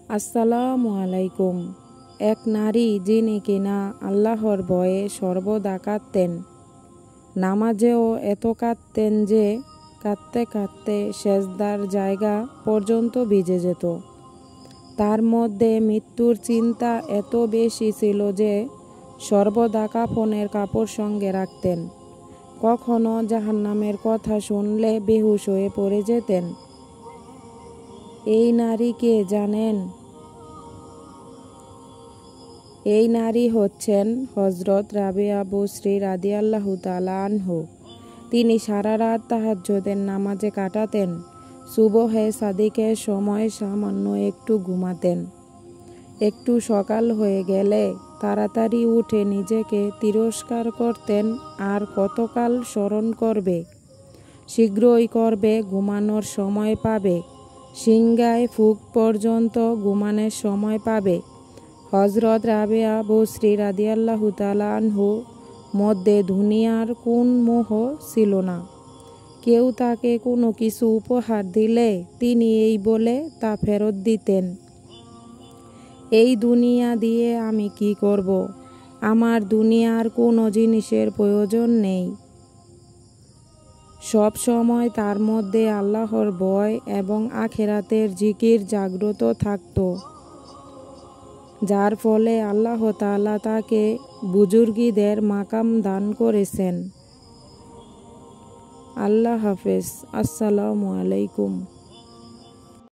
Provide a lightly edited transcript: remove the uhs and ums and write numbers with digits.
আসসালামু আলাইকুম। এক নারী যিনি কিনা আল্লাহর ভয়ে সর্বদা কাঁদতেন, নামাজেও এত কাঁদতেন যে কাঁদতে কাঁদতে সেজদার জায়গা পর্যন্ত ভিজে যেত। তার মধ্যে মৃত্যুর চিন্তা এত বেশি ছিল যে সর্বদা কাফনের কাপড় সঙ্গে রাখতেন। কখনো জাহান্নামের কথা শুনলে বেহুশ হয়ে পড়ে যেতেন। এই নারী কে জানেন? এই নারী হচ্ছেন হযরত রাবিয়া বসরি রাদিয়াল্লাহু তাআলা আনহু। তিনি সারা রাত তাহাজ্জুদের নামাজে কাটাতেন। সুবহে সাদিকের সময় সামান্য একটু ঘুমাতেন। একটু সকাল হয়ে গেলে তাড়াতাড়ি উঠে নিজেকে তিরস্কার করতেন। আর কতকাল স্মরণ করবে, শীঘ্রই করবে, ঘুমানোর সময় পাবে, সিংগায় ফুক পর্যন্ত ঘুমানোর সময় পাবে। হযরত রাবিয়া বসরি রাদিয়াল্লাহু তাআলা আনহু মধ্যে দুনিয়ার কোন মোহ ছিল না। কেউ তাকে কোনো কিছু উপহার দিলে তিনি এই বলে তা ফেরত দিতেন, এই দুনিয়া দিয়ে আমি কি করব? আমার দুনিয়ার কোনো জিনিসের প্রয়োজন নেই। সব সময় তার মধ্যে আল্লাহর ভয় এবং আখিরাতের জিকির জাগ্রত থাকত, যার ফলে আল্লাহ তাআলা তাকে বুজুর্গীদের মাকাম দান করেছেন। আল্লাহ হাফেজ। আসসালামু আলাইকুম।